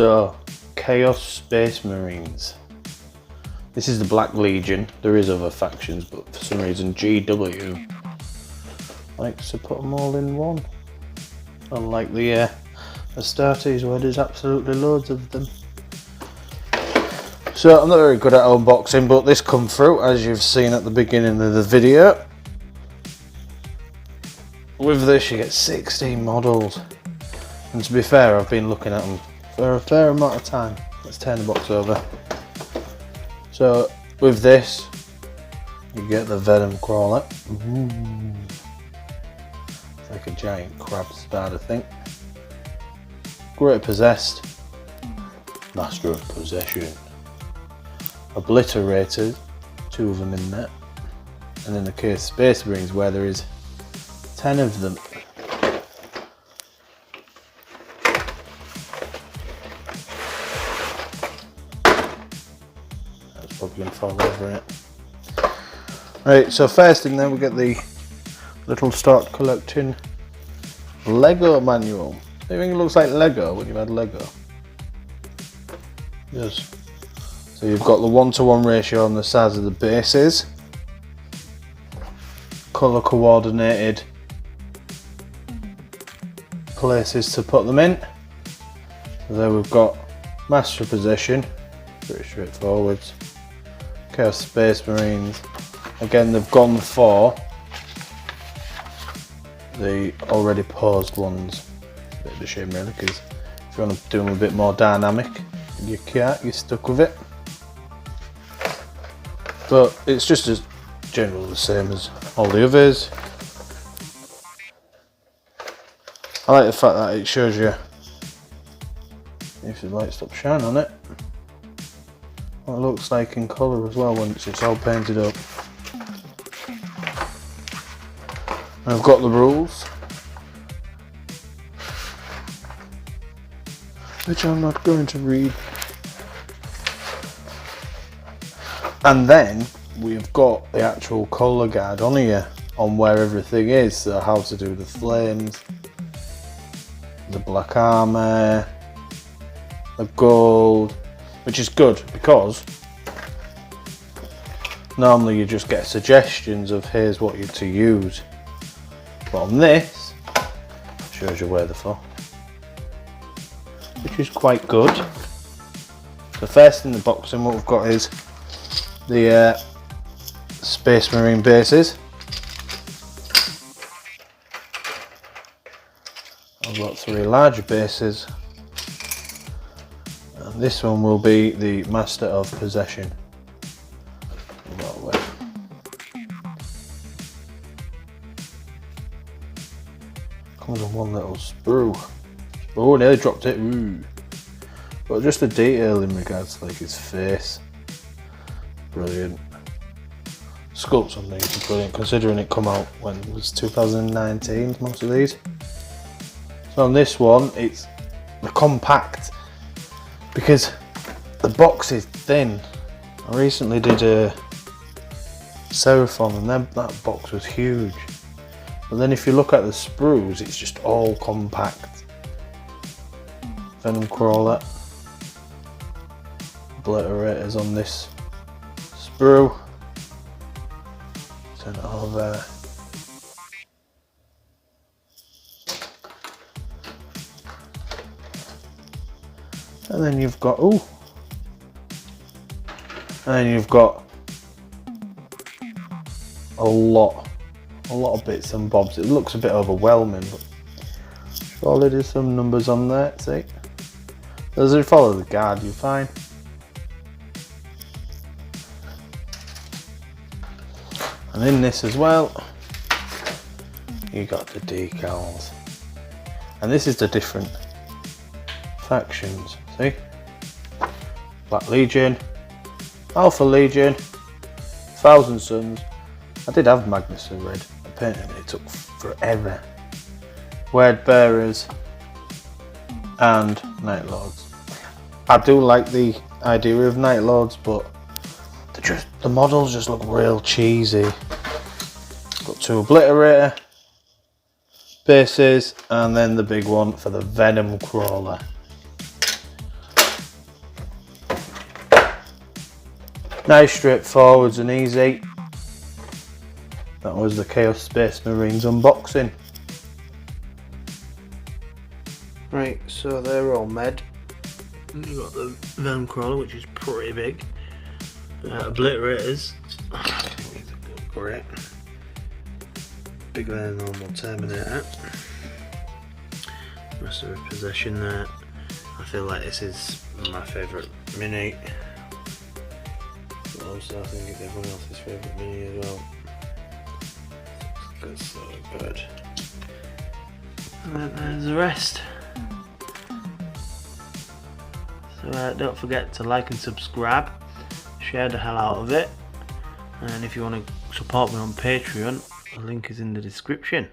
So, Chaos Space Marines. This is the Black Legion. There is other factions, but for some reason GW likes to put them all in one. Unlike the Astartes, where there's absolutely loads of them. So I'm not very good at unboxing, but this come through as you've seen at the beginning of the video. With this you get 16 models, and to be fair, I've been looking at them for a fair amount of time. Let's turn the box over. So with this you get the Venom Crawler. It's like a giant crab spider thing. Great Possessed, Master of Possession, Obliterated, 2 of them in there, and in the case Space Marines, where there is 10 of them. That's probably going to fall over in it. Right, so first in there we get the little Start Collecting Lego manual. Do you think it looks like Lego when you've had Lego? Yes. So you've got the 1-to-1 ratio on the size of the bases, colour coordinated places to put them in. So there we've got Master Possession, pretty straightforward. Chaos Space Marines, again they've gone for the already posed ones. A bit of a shame really, because if you want to do them a bit more dynamic, you can't, you're stuck with it. But it's just as generally the same as all the others. I like the fact that it shows you, if the light stops shining on it, what it looks like in colour as well once it's all painted up. And I've got the rules, which I'm not going to read. And then we've got the actual colour guide on here on where everything is, so how to do the flames, the black armour, the gold, which is good because normally you just get suggestions of here's what you're to use, but on this it shows you where they're for, which is quite good. So first in the box, and what we've got is the Space Marine bases. I've got 3 larger bases, and this one will be the Master of Possession. Comes on one little sprue. Oh, nearly dropped it. Ooh. But just the detail in regards to like his face, brilliant. Sculpts on these are brilliant, considering it come out when it was 2019, most of these. So on this one, it's the compact, because the box is thin. I recently did a Seraphon and that box was huge. But then if you look at the sprues, it's just all compact. Venom Crawler, Obliterators on this sprue. Turn it over. And then you've got, ooh. And then you've got a lot of bits and bobs. It looks a bit overwhelming, but surely there's some numbers on there, see? As you follow the guide, you're fine. And in this as well, you got the decals. And this is the different factions, see? Black Legion, Alpha Legion, Thousand Suns. I did have Magnus and Red. I painted them and it took forever. Word Bearers and Night Lords. I do like the idea of Night Lords, but the models just look real cheesy. Got 2 Obliterator bases, and then the big one for the Venom Crawler. Nice, straightforward and easy. That was the Chaos Space Marines unboxing. Right, so they're all made. You've got the Venom Crawler, which is pretty big. Obliterators. Great. Bigger than a normal Terminator. Rest of possession there. I feel like this is my favourite mini. But also I think it's everyone else's favourite mini as well. It's so good. And then there's the rest. So don't forget to like and subscribe. Share the hell out of it. And if you want to support me on Patreon, the link is in the description.